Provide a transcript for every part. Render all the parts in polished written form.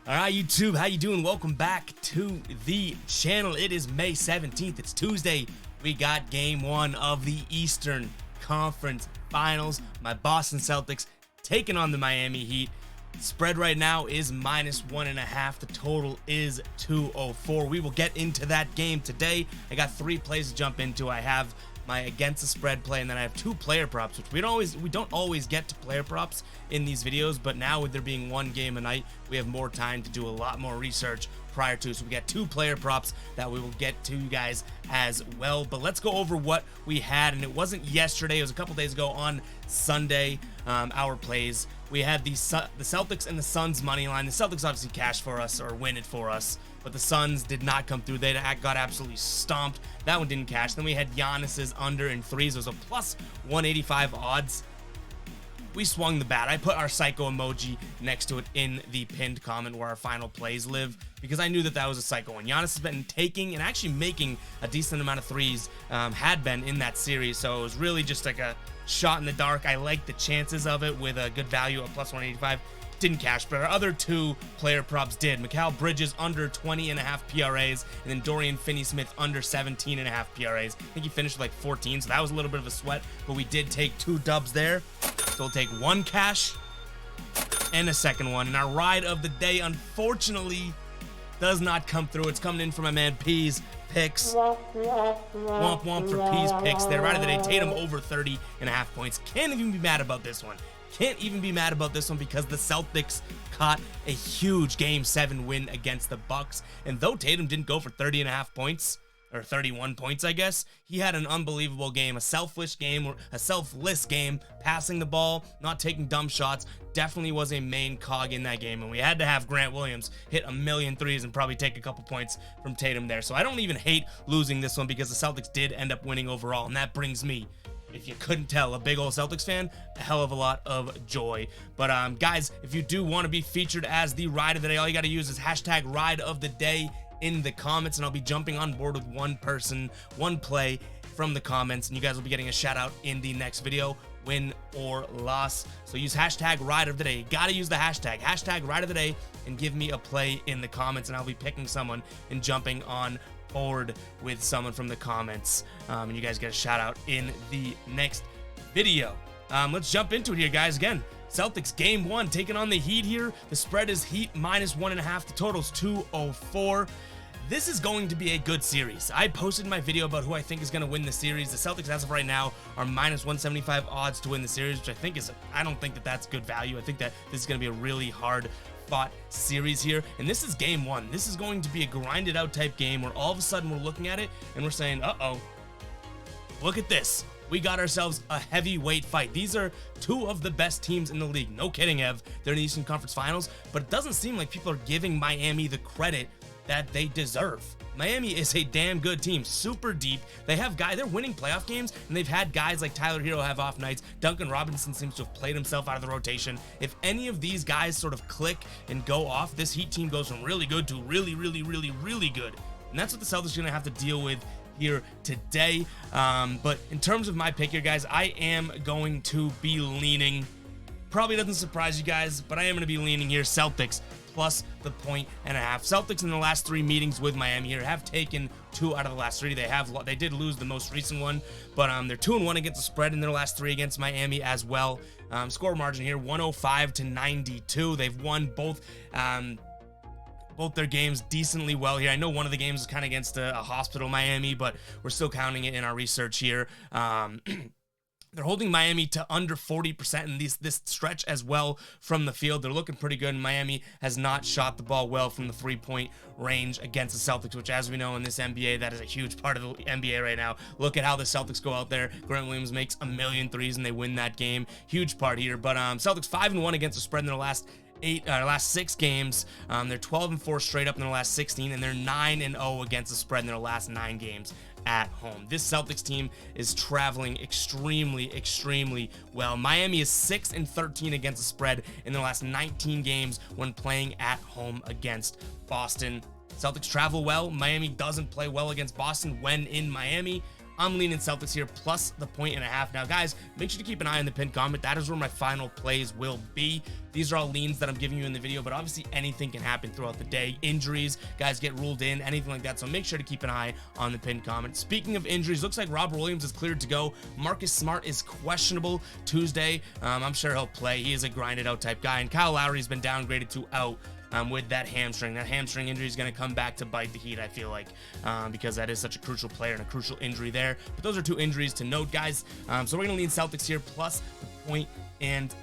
All right, YouTube, how you doing? Welcome back to the channel. It is May 17th. It's Tuesday. We got game one of the Eastern Conference Finals. My Boston Celtics taking on the Miami Heat. Spread right now is -1.5. The total is 204. We will get into that game today. I got 3 plays to jump into. I have my against the spread play, and then I have 2 player props, which we don't always get to player props in these videos, but now with there being 1 game a night, we have more time to do a lot more research prior to. So we got 2 player props that we will get to you guys as well. But let's go over what we had, and it wasn't yesterday, it was a couple days ago on Sunday. Our plays, we had the Celtics and the Suns money line. The Celtics obviously cashed for us, or win it for us, but the Suns did not come through. They got absolutely stomped. That one didn't cash. Then we had Giannis's under in threes. It was a plus 185 odds. We swung the bat. I put our psycho emoji next to it in the pinned comment where our final plays live, because I knew that was a psycho one. Giannis has been taking and actually making a decent amount of threes, had been in that series, so it was really just like a shot in the dark. I liked the chances of it with a good value of plus 185. Didn't cash, but our other 2 player props did. Mikal Bridges under 20.5 PRAs, and then Dorian Finney-Smith under 17.5 PRAs. I think he finished with like 14, so that was a little bit of a sweat, but we did take 2 dubs there. So we'll take 1 cash and a second one. And our ride of the day, unfortunately, does not come through. It's coming in from my man P's picks. Womp womp for P's picks there. Ride of the day, Tatum over 30.5 points. Can't even be mad about this one. Can't even be mad about this one because the Celtics caught a huge Game 7 win against the Bucks. And though Tatum didn't go for 30.5 points, or 31 points, I guess, he had an unbelievable game, a selfless game, passing the ball, not taking dumb shots. Definitely was a main cog in that game, and we had to have Grant Williams hit a million threes and probably take a couple points from Tatum there. So I don't even hate losing this one because the Celtics did end up winning overall, and that brings me, if you couldn't tell, a big old Celtics fan, a hell of a lot of joy. But guys, if you do want to be featured as the ride of the day, all you got to use is hashtag ride of the day in the comments, and I'll be jumping on board with 1 person, 1 play from the comments, and you guys will be getting a shout out in the next video, win or loss. So use hashtag ride of the day. You gotta use the hashtag ride of the day, and give me a play in the comments, and I'll be picking someone and jumping on board with someone from the comments, and you guys get a shout out in the next video. Let's jump into it here, guys. Again, Celtics game 1 taking on the Heat here. The spread is Heat -1.5. The total's 204. This is going to be a good series. I posted my video about who I think is going to win the series. The Celtics, as of right now, are -175 odds to win the series, which I think is, I don't think that that's good value. I think that this is going to be a really hard fought series here, and this is game 1. This is going to be a grinded out type game where all of a sudden we're looking at it and we're saying, uh-oh, look at this. We got ourselves a heavyweight fight. These are 2 of the best teams in the league. No kidding, Ev. They're in the Eastern Conference Finals, but it doesn't seem like people are giving Miami the credit that they deserve. Miami is a damn good team, super deep. They have they're winning playoff games, and they've had guys like Tyler Hero have off nights. Duncan Robinson seems to have played himself out of the rotation. If any of these guys sort of click and go off, this Heat team goes from really good to really, really, really, really good. And that's what the Celtics are going to have to deal with here today. But in terms of my pick here, guys, I am going to be leaning, probably doesn't surprise you guys, but I am going to be leaning here Celtics plus the 1.5. Celtics in the last 3 meetings with Miami here have taken 2 out of the last 3. They did lose the most recent one, but they're 2-1 against the spread in their last 3 against Miami as well. Score margin here 105-92. They've won both their games decently well here. I know one of the games is kind of against a hospital Miami, but we're still counting it in our research here. They're holding Miami to under 40% in this stretch as well from the field. They're looking pretty good, and Miami has not shot the ball well from the 3-point range against the Celtics, which, as we know in this NBA, that is a huge part of the NBA right now. Look at how the Celtics go out there. Grant Williams makes a million threes, and they win that game. Huge part here. But Celtics 5-1 against the spread in their last 6 games. They're 12-4 straight up in their last 16, and they're 9-0 against the spread in their last 9 games at home. This Celtics team is traveling extremely well. Miami is 6-13 against the spread in their last 19 games when playing at home against Boston. Celtics travel well. Miami doesn't play well against Boston when in Miami. I'm leaning Celtics here plus the 1.5. Now, guys, make sure to keep an eye on the pinned comment. That is where my final plays will be. These are all leans that I'm giving you in the video, but obviously anything can happen throughout the day. Injuries, guys get ruled in, anything like that. So make sure to keep an eye on the pinned comment. Speaking of injuries, looks like Robert Williams is cleared to go. Marcus Smart is questionable Tuesday. I'm sure he'll play. He is a grinded out type guy, and Kyle Lowry's been downgraded to out. With that hamstring. That hamstring injury is going to come back to bite the Heat, I feel like, because that is such a crucial player and a crucial injury there. But those are two injuries to note, guys. So we're going to lean Celtics here plus the 1.5. And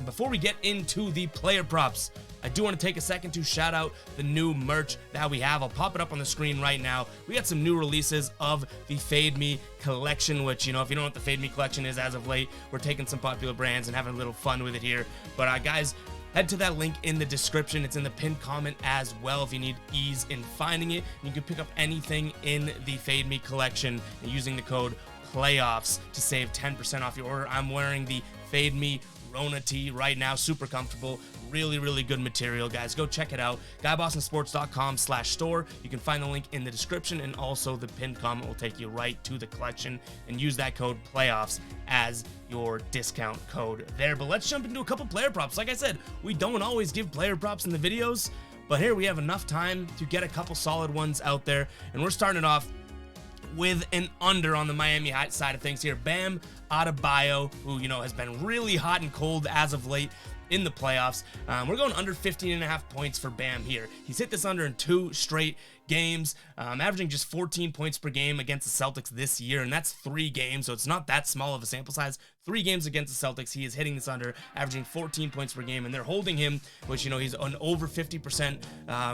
before we get into the player props, I do want to take a second to shout out the new merch that we have. I'll pop it up on the screen right now. We got some new releases of the Fade Me collection, which, you know, if you don't know what the Fade Me collection is as of late, we're taking some popular brands and having a little fun with it here. But guys, head to that link in the description. It's in the pinned comment as well if you need ease in finding it. You can pick up anything in the Fade Me collection using the code PLAYOFFS to save 10% off your order. I'm wearing the Fade Me Rona tee right now. Super comfortable. Really, really good material, guys. Go check it out. GuyBostonSports.com/store. You can find the link in the description, and also the pinned comment will take you right to the collection, and use that code PLAYOFFS as your discount code there. But let's jump into a couple player props. Like I said, we don't always give player props in the videos, but here we have enough time to get a couple solid ones out there, and we're starting it off with an under on the Miami Heat side of things here. Bam Adebayo, who, you know, has been really hot and cold as of late in the playoffs. We're going under 15.5 points for Bam here. He's hit this under in 2 straight games, averaging just 14 points per game against the Celtics this year, and that's 3 games, so it's not that small of a sample size. 3 games against the Celtics, he is hitting this under, averaging 14 points per game, and they're holding him, which, you know, he's an over 50%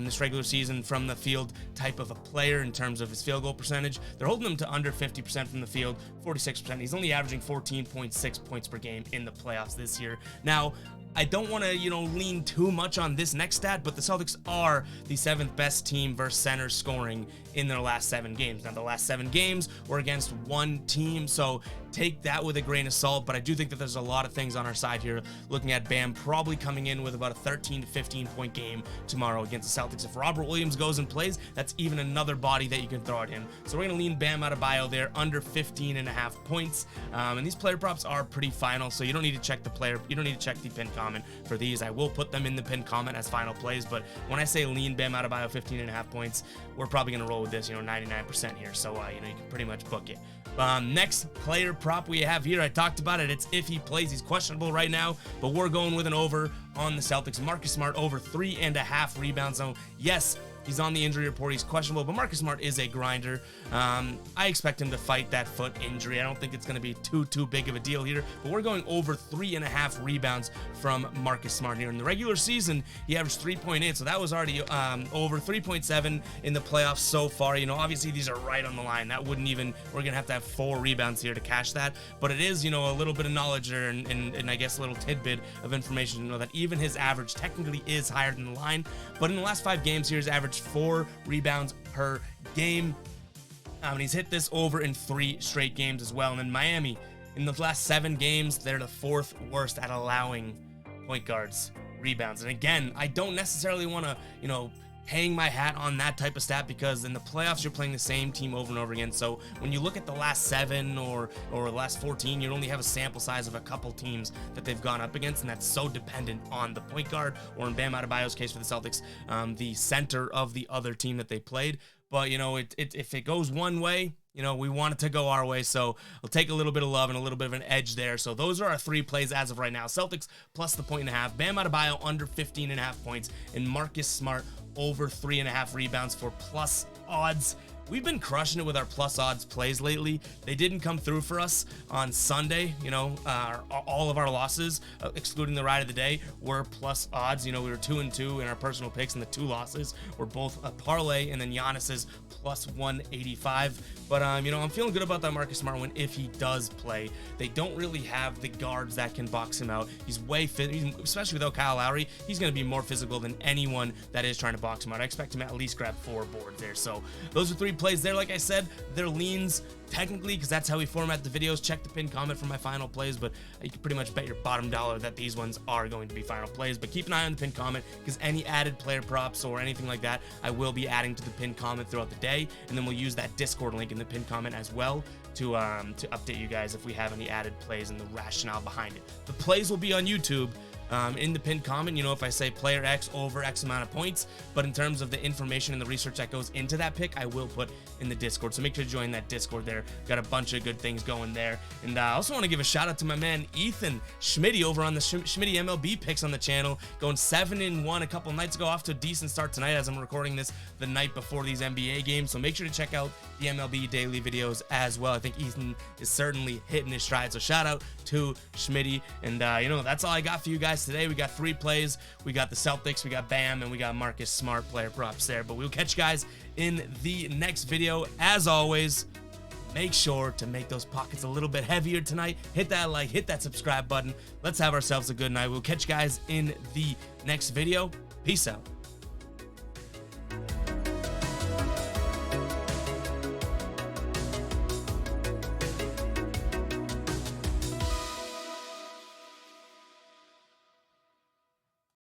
this regular season from the field type of a player in terms of his field goal percentage. They're holding him to under 50% from the field, 46%. He's only averaging 14.6 points per game in the playoffs this year. Now, I don't want to, you know, lean too much on this next stat, but the Celtics are the 7th best team versus center scoring in their last 7 games. Now, the last 7 games were against one team, so take that with a grain of salt, but I do think that there's a lot of things on our side here. Looking at Bam probably coming in with about a 13 to 15 point game tomorrow against the Celtics. If Robert Williams goes and plays, that's even another body that you can throw at him. So we're going to lean Bam Adebayo there under 15.5 points. And these player props are pretty final, so you don't need to check the pinned comment for these. I will put them in the pinned comment as final plays, but when I say lean Bam Adebayo 15.5 points, we're probably going to roll with this, you know, 99% here. So, you know, you can pretty much book it. Next player prop we have here, I talked about it. It's if he plays. He's questionable right now, but we're going with an over on the Celtics. Marcus Smart over 3.5 rebounds. So yes, he's on the injury report. He's questionable, but Marcus Smart is a grinder. I expect him to fight that foot injury. I don't think it's going to be too big of a deal here, but we're going over 3.5 rebounds from Marcus Smart here. In the regular season, he averaged 3.8, so that was already over 3.7 in the playoffs so far. You know, obviously these are right on the line. That wouldn't even, we're going to have 4 rebounds here to cash that, but it is, you know, a little bit of knowledge there, and I guess a little tidbit of information to know that even his average technically is higher than the line, but in the last 5 games here, he's averaged 4 rebounds per game. And he's hit this over in 3 straight games as well. And then Miami, in the last 7 games, they're the 4th worst at allowing point guards rebounds. And again, I don't necessarily want to, you know, hang my hat on that type of stat, because in the playoffs you're playing the same team over and over again. So when you look at the last 7 or the last 14, you only have a sample size of a couple teams that they've gone up against, and that's so dependent on the point guard, or in Bam Adebayo's case for the Celtics, the center of the other team that they played. But, you know, if it goes one way, you know, we want it to go our way, so we'll take a little bit of love and a little bit of an edge there. So those are our 3 plays as of right now. Celtics plus the 1.5, Bam Adebayo under 15.5 points, and Marcus Smart over 3.5 rebounds for plus odds. We've been crushing it with our plus odds plays lately. They didn't come through for us on Sunday. You know, all of our losses, excluding the ride of the day, were plus odds. You know, we were 2-2 in our personal picks, and the 2 losses were both a parlay, and then Giannis's plus 185. But, you know, I'm feeling good about that Marcus Smart one if he does play. They don't really have the guards that can box him out. He's way fit, especially without Kyle Lowry. He's going to be more physical than anyone that is trying to box him out. I expect him to at least grab 4 boards there. So those are 3 3 plays there. Like I said, they're leans technically, because that's how we format the videos. Check the pinned comment for my final plays, but you can pretty much bet your bottom dollar that these ones are going to be final plays. But keep an eye on the pinned comment, because any added player props or anything like that, I will be adding to the pinned comment throughout the day, and then we'll use that Discord link in the pinned comment as well to update you guys if we have any added plays and the rationale behind it. The plays will be on YouTube. In the pinned comment, you know, if I say player X over X amount of points, but in terms of the information and the research that goes into that pick, I will put in the Discord. So make sure to join that Discord there. Got a bunch of good things going there. And I also want to give a shout out to my man Ethan Schmitty over on the Schmitty MLB picks on the channel, going 7-1 a couple nights ago, off to a decent start tonight as I'm recording this the night before these NBA games. So make sure to check out the MLB daily videos as well. I think Ethan is certainly hitting his stride. So shout out to Schmitty. And you know, that's all I got for you guys today. We got 3 plays. We got the Celtics, we got Bam, and we got Marcus Smart player props there. But we'll catch you guys in the next video. As always, make sure to make those pockets a little bit heavier tonight. Hit that like, hit that subscribe button. Let's have ourselves a good night. We'll catch you guys in the next video. Peace out.